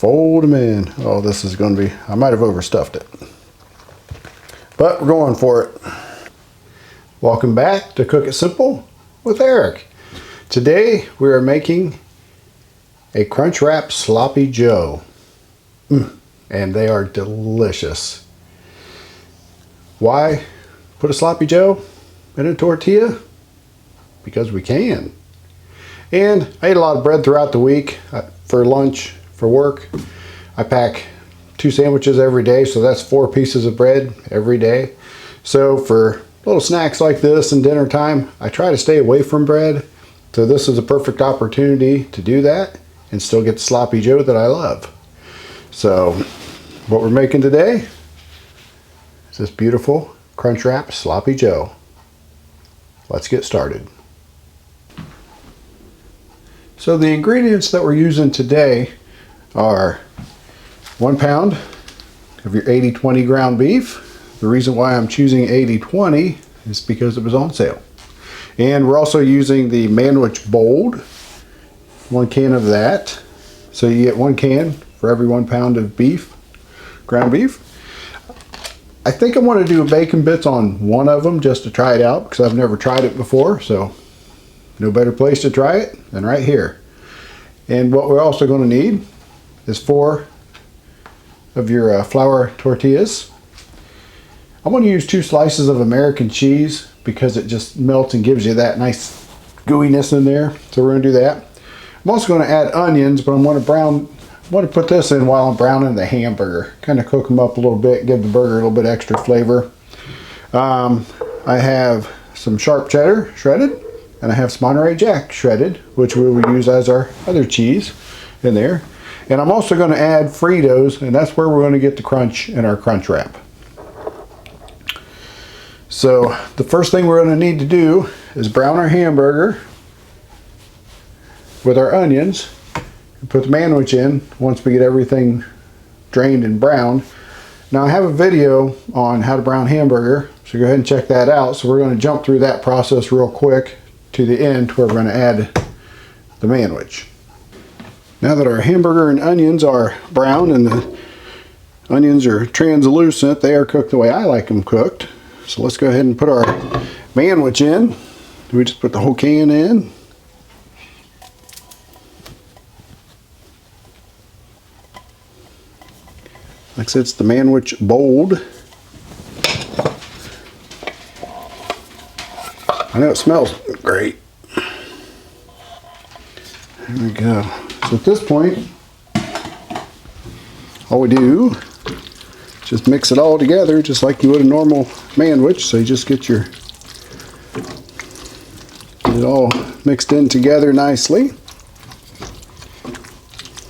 fold them in. Oh, this is going to be, I might have overstuffed it, but we're going for it. Welcome back to Cook It Simple with Eric. Today we are making a crunch wrap sloppy joe. And they are delicious. Why put a sloppy joe in a tortilla? Because we can. And I ate a lot of bread throughout the week for lunch, for work. I pack 2 sandwiches every day, so that's 4 pieces of bread every day. So for little snacks like this and dinner time, I try to stay away from bread. So this is a perfect opportunity to do that and still get the sloppy joe that I love. So what we're making today is this beautiful crunch wrap sloppy joe. Let's get started. So the ingredients that we're using today are 1 pound of your 80-20 ground beef. The reason why I'm choosing 80-20 is because it was on sale. And we're also using the Manwich Bold, 1 can of that. So you get 1 can for every 1 pound of beef, ground beef. I think I want to do bacon bits on one of them just to try it out because I've never tried it before. So no better place to try it than right here. And what we're also going to need is 4 of your flour tortillas. I'm going to use 2 slices of American cheese because it just melts and gives you that nice gooiness in there. So we're going to do that. I'm also going to add onions, but I'm going to put this in while I'm browning the hamburger. Kind of cook them up a little bit, give the burger a little bit extra flavor. I have some sharp cheddar shredded, and I have some Monterey Jack shredded, which we will use as our other cheese in there. And I'm also going to add Fritos, and that's where we're going to get the crunch in our crunch wrap. So the first thing we're going to need to do is brown our hamburger with our onions and put the Manwich in once we get everything drained and browned. Now I have a video on how to brown hamburger, so go ahead and check that out. So we're going to jump through that process real quick to the end where we're going to add the Manwich. Now that our hamburger and onions are brown and the onions are translucent, they are cooked the way I like them cooked. So let's go ahead and put our Manwich in. We just put the whole can in. Like I said, it's the Manwich Bold. I know it smells great. There we go. So at this point, all we do, just mix it all together just like you would a normal Manwich. So you just get it all mixed in together nicely.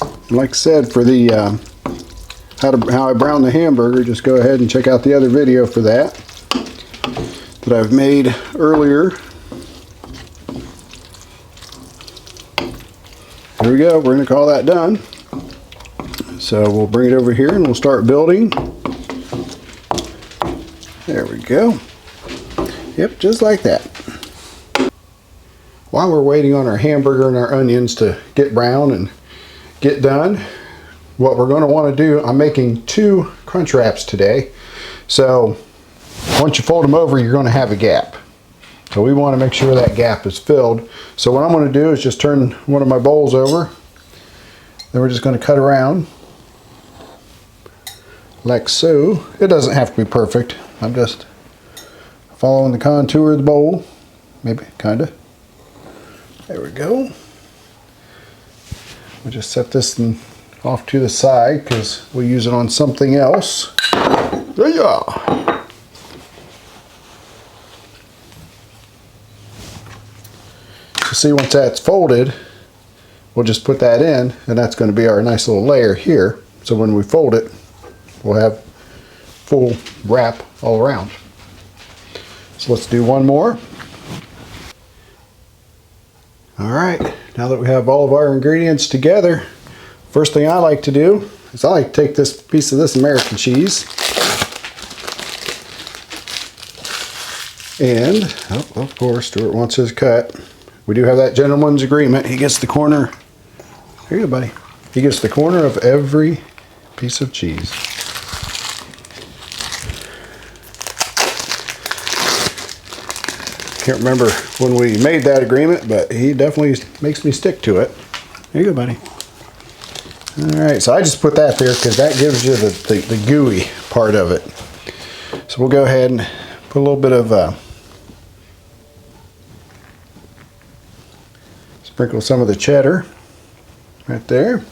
And like I said, for the how I brown the hamburger, just go ahead and check out the other video for that I've made earlier. Here we go. We're going to call that done. So we'll bring it over here and we'll start building. There we go. Yep, just like that. While we're waiting on our hamburger and our onions to get brown and get done, what we're going to want to do, I'm making 2 crunch wraps today. So once you fold them over, you're going to have a gap. So we want to make sure that gap is filled. So what I'm going to do is just turn one of my bowls over. Then we're just going to cut around like so. It doesn't have to be perfect. I'm just following the contour of the bowl. Maybe, kind of. There we go. We'll just set this off to the side because we'll use it on something else. There you are. So see, once that's folded, we'll just put that in, and that's going to be our nice little layer here. So when we fold it, we'll have full wrap all around. So let's do one more. All right, now that we have all of our ingredients together, first thing I like to do is I like to take this piece of this American cheese and, oh, of course, Stuart wants his cut. We do have that gentleman's agreement. He gets the corner. Here you go, buddy. He gets the corner of every piece of cheese. Can't remember when we made that agreement, but he definitely makes me stick to it. There you go, buddy. All right, so I just put that there because that gives you the gooey part of it. So we'll go ahead and put a little bit of, sprinkle some of the cheddar right there.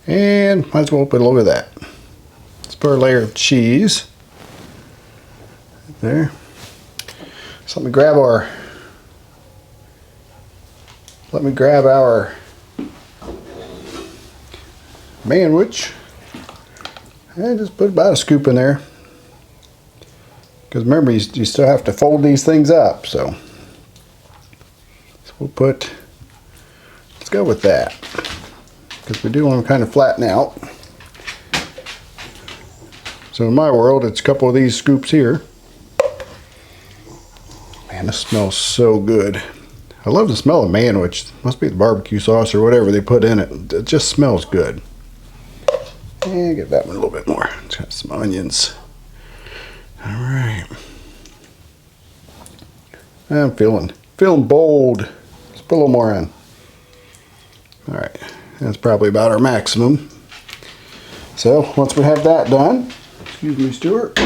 And might as well put a little bit of that. Let's put a layer of cheese right there. So let me grab our Manwich and just put about a scoop in there. Because remember, you still have to fold these things up. So we'll let's go with that. Because we do want to kind of flatten out. So in my world, it's a couple of these scoops here. Man, this smells so good. I love the smell of Manwich. Must be the barbecue sauce or whatever they put in it. It just smells good. And give that one a little bit more. It's got some onions. All right. I'm feeling bold. Let's put a little more in. All right. That's probably about our maximum. So once we have that done, excuse me, Stuart,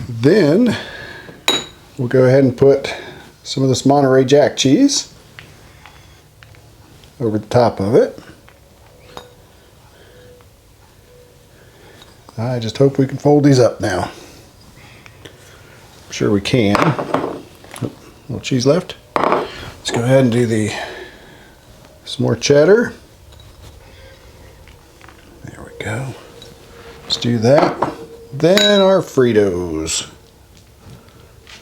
then we'll go ahead and put some of this Monterey Jack cheese over the top of it. I just hope we can fold these up now. I'm sure we can. Oh, a little cheese left. Let's go ahead and do some more cheddar. There we go. Let's do that. Then our Fritos.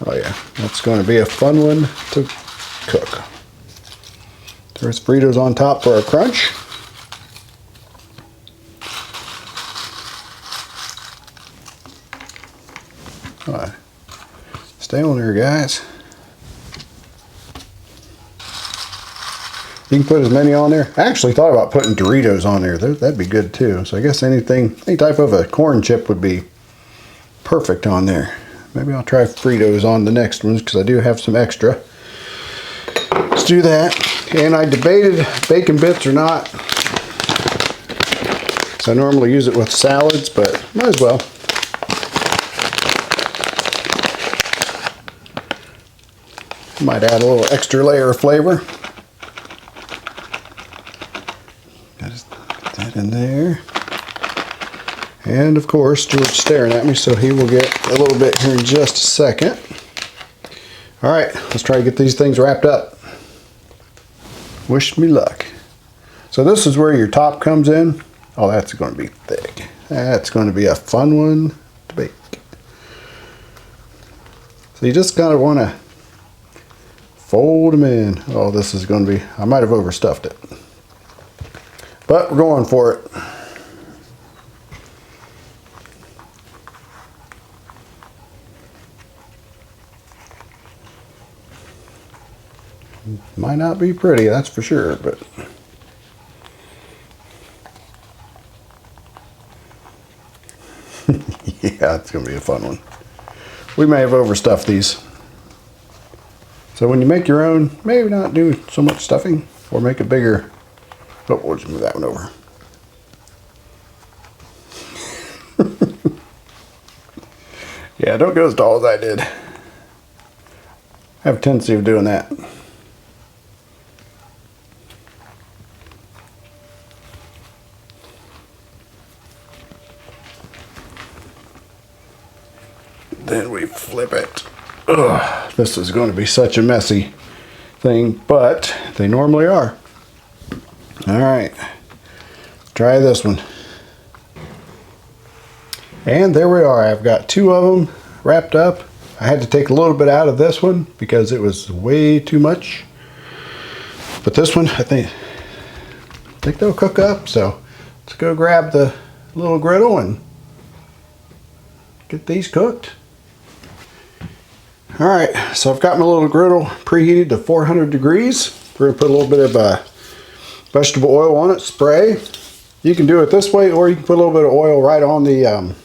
Oh yeah, that's going to be a fun one to cook. There's Fritos on top for our crunch. All right. Stay on there, guys. You can put as many on there. I actually thought about putting Doritos on there. That'd be good too. So I guess any type of a corn chip would be perfect on there. Maybe I'll try Fritos on the next ones because I do have some extra. Let's do that. And I debated bacon bits or not. So I normally use it with salads, but might as well. Might add a little extra layer of flavor. Put that in there. And of course, Stuart's staring at me, so he will get a little bit here in just a second. All right, let's try to get these things wrapped up. Wish me luck. So this is where your top comes in. Oh, that's going to be thick. That's going to be a fun one to bake. So you just kind of want to fold them in. Oh, this is going to be, I might have overstuffed it. But we're going for it. Might not be pretty, that's for sure, but yeah, it's going to be a fun one. We may have overstuffed these. So when you make your own, maybe not do so much stuffing or make it bigger. Oh, we'll just move that one over. Yeah, don't go as tall as I did. I have a tendency of doing that. Then we flip it. Ugh, this is going to be such a messy thing, but they normally are. All right, try this one. And there we are. I've got two of them wrapped up. I had to take a little bit out of this one because it was way too much. But this one, I think they'll cook up. So let's go grab the little griddle and get these cooked. All right, so I've got my little griddle preheated to 400 degrees. We're going to put a little bit of vegetable oil on it, spray. You can do it this way, or you can put a little bit of oil right on the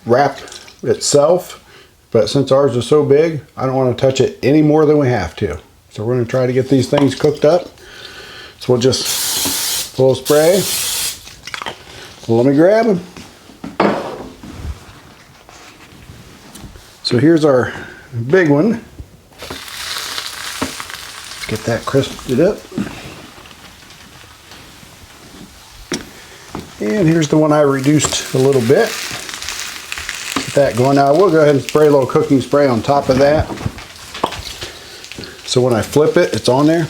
wrap itself. But since ours is so big, I don't want to touch it any more than we have to. So we're going to try to get these things cooked up. So we'll just a little spray. Let me grab them. So here's our big one. Let's get that crisped up. And here's the one I reduced a little bit. Get that going. Now I will go ahead and spray a little cooking spray on top of that. So when I flip it, it's on there.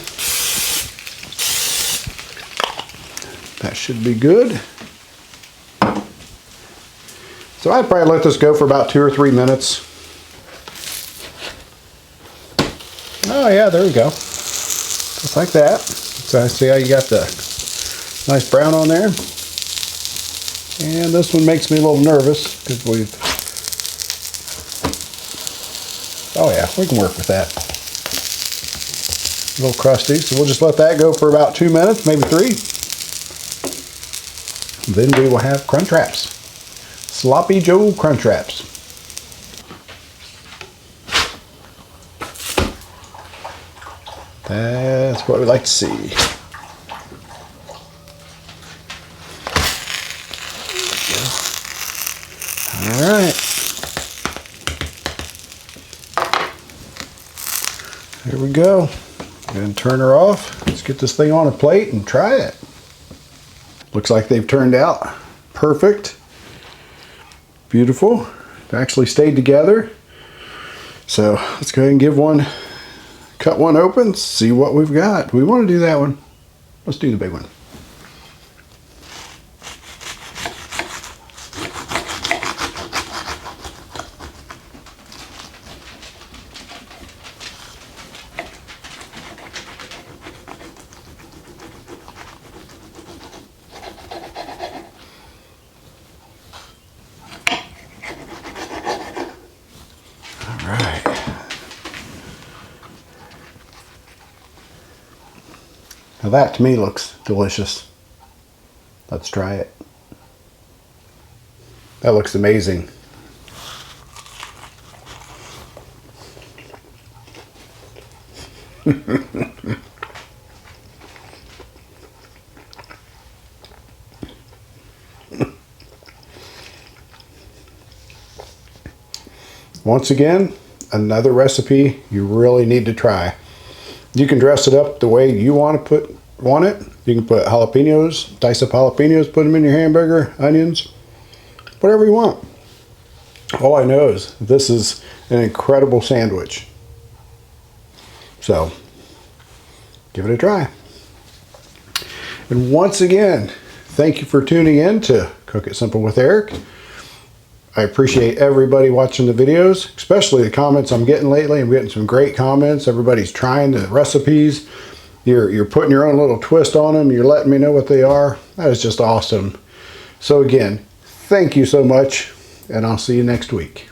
That should be good. So I'd probably let this go for about 2 or 3 minutes. Oh yeah, there we go. Just like that. So I see how you got the nice brown on there. And this one makes me a little nervous because oh yeah, we can work with that. A little crusty, so we'll just let that go for about 2 minutes, maybe 3. Then we will have crunch wraps. Sloppy Joe crunch wraps. That's what we like to see. All right. Here we go. And turn her off. Let's get this thing on a plate and try it. Looks like they've turned out perfect. Beautiful. They actually stayed together. So let's go ahead and give one, cut one open, see what we've got. We want to do that one. Let's do the big one. Now that to me looks delicious. Let's try it. That looks amazing. Once again, another recipe you really need to try. You can dress it up the way you want it. You can put jalapenos, dice up jalapenos, put them in your hamburger, onions, whatever you want. All I know is this is an incredible sandwich. So, give it a try. And once again, thank you for tuning in to Cook It Simple with Eric. I appreciate everybody watching the videos, especially the comments I'm getting lately. I'm getting some great comments. Everybody's trying the recipes. You're putting your own little twist on them. You're letting me know what they are. That is just awesome. So again, thank you so much, and I'll see you next week.